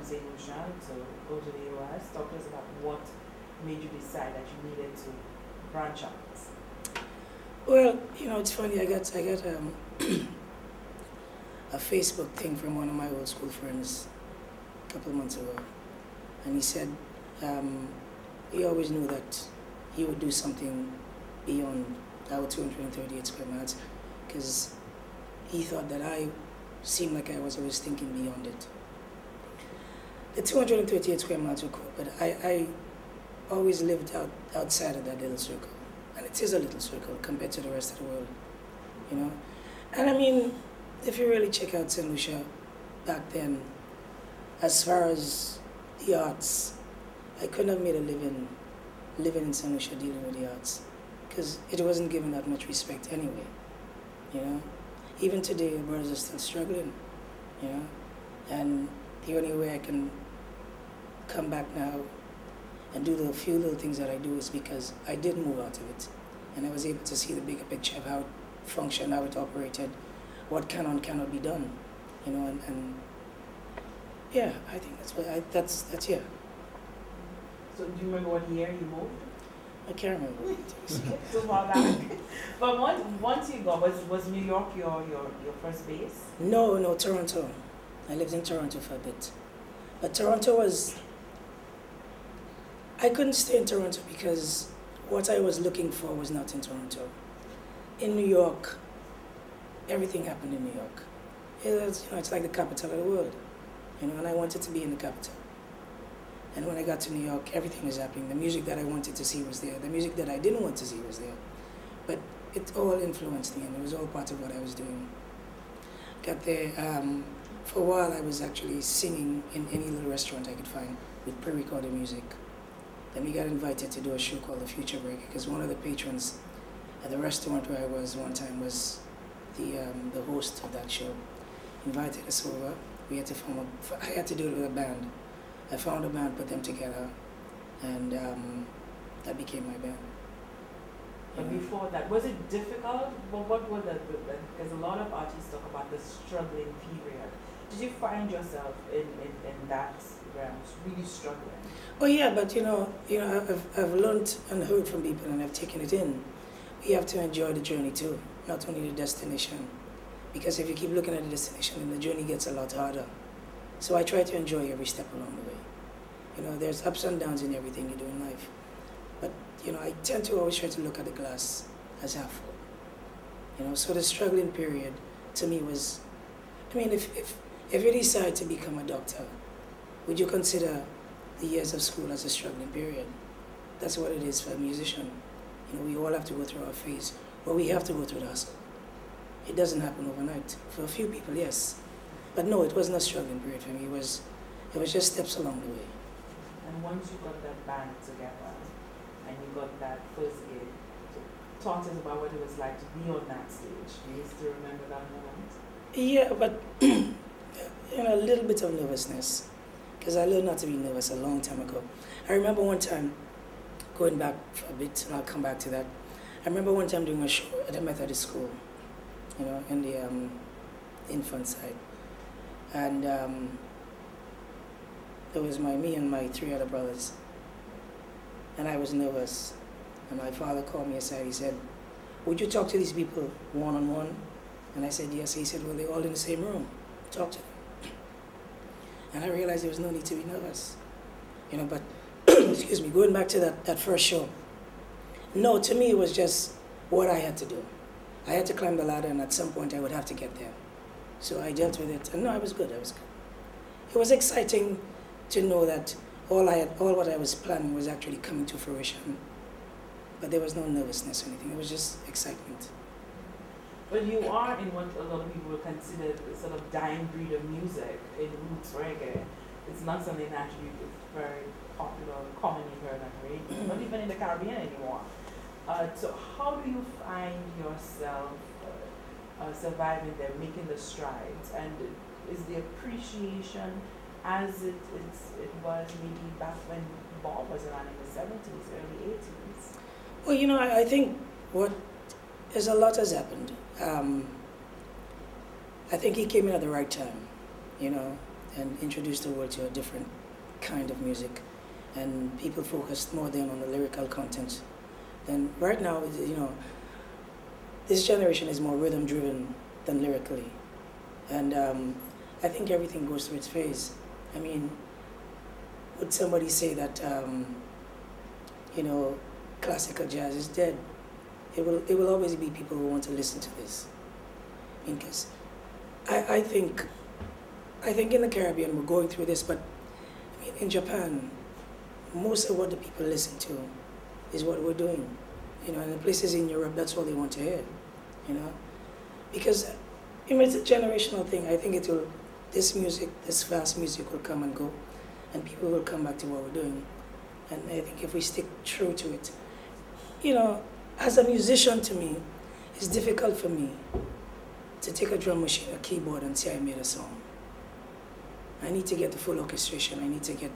St. Lucia to go to the US. Talk to us about what made you decide that you needed to branch out. Well, it's funny. I got a Facebook thing from one of my old school friends a couple of months ago, and he said he always knew that he would do something beyond our 238 square miles, because he thought that I seemed like I was always thinking beyond it. The 238 square miles were cool, but I always lived outside of that little circle. And it is a little circle compared to the rest of the world, And I mean, if you really check out St. Lucia back then, as far as the arts, I couldn't have made a living in St. Lucia dealing with the arts, because it wasn't given that much respect anyway, Even today, the brothers are still struggling, And the only way I can come back now and do the few little things that I do is because I did move out of it, and I was able to see the bigger picture of how it functioned, how it operated, what can and cannot be done, and yeah, I think that's yeah. So do you remember what year you moved? I can't remember. Too far back. But once you got, was New York your first base? No, Toronto. I lived in Toronto for a bit, but Toronto was. I couldn't stay in Toronto because what I was looking for was not in Toronto. In New York, everything happened in New York. It's like the capital of the world, and I wanted to be in the capital. And when I got to New York, everything was happening. The music that I wanted to see was there. The music that I didn't want to see was there. But it all influenced me, and it was all part of what I was doing. Got there, for a while I was actually singing in any little restaurant I could find with pre-recorded music. Then we got invited to do a show called The Future Break, because one of the patrons at the restaurant where I was one time was the host of that show. Invited us over. We had to I had to do it with a band. I found a band, put them together, and that became my band. But before that, was it difficult? What were because a lot of artists talk about the struggling period. Did you find yourself in that realm, really struggling? Oh yeah, but I've learned and heard from people, and I've taken it in. We have to enjoy the journey too, not only the destination. Because if you keep looking at the destination, then the journey gets a lot harder. So I try to enjoy every step along the way. There's ups and downs in everything you do in life. But, I tend to always try to look at the glass as half full. So the struggling period to me was, if you decide to become a doctor, would you consider the years of school as a struggling period? That's what it is for a musician. We all have to go through our phase, but we have to go through the hustle. It doesn't happen overnight. For a few people, yes. But no, it wasn't a struggling period for me. It was just steps along the way. And once you got that band together, and you got that first gig, talk to us about what it was like to be on that stage. Do you still remember that moment? Yeah, but a little bit of nervousness, because I learned not to be nervous a long time ago. I remember one time, going back for a bit, and I'll come back to that. I remember one time doing a show at a Methodist school, in the infant side. And it was me and my 3 other brothers. And I was nervous. And my father called me aside. He said, "Would you talk to these people one-on-one?" And I said, yes. He said, "Well, they're all in the same room. Talk to them." And I realized there was no need to be nervous. But, excuse me, going back to that first show. No, to me, it was just what I had to do. I had to climb the ladder, and at some point I would have to get there. So I dealt with it, and no, I was good. It was exciting to know that all what I was planning was actually coming to fruition. But there was no nervousness or anything. It was just excitement. But you are in what a lot of people will consider the sort of dying breed of music in roots reggae. It's not something that is very popular, commonly heard on radio, not even in the Caribbean anymore. So how do you find yourself surviving there, making the strides? And is the appreciation as it was maybe back when Bob was around in the 70s, early 80s? Well, I think there's a lot has happened. I think he came in at the right time, and introduced the world to a different kind of music. And people focused more then on the lyrical content. And right now, you know, this generation is more rhythm driven than lyrically. And I think everything goes through its phase. I mean, would somebody say that, you know, classical jazz is dead? It will always be people who want to listen to this. I mean, 'cause I think in the Caribbean we're going through this, but I mean, in Japan, most of what the people listen to is what we're doing. You know, and the places in Europe, that's all they want to hear. You know, because I mean, it's a generational thing. I think this music, this fast music will come and go, and people will come back to what we're doing. And I think if we stick true to it, you know, as a musician to me, it's difficult for me to take a drum machine, a keyboard, and say I made a song. I need to get the full orchestration. I need to get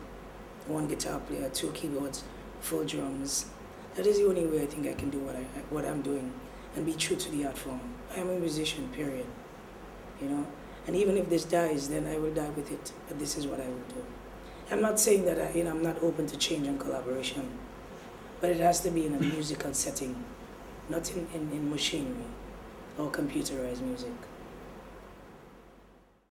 one guitar player, 2 keyboards, 4 drums. That is the only way I think I can do what I'm doing and be true to the art form. I am a musician, period. You know, and even if this dies, then I will die with it. But this is what I will do. I'm not saying that I'm not open to change and collaboration, but it has to be in a musical setting, not in machinery or computerized music.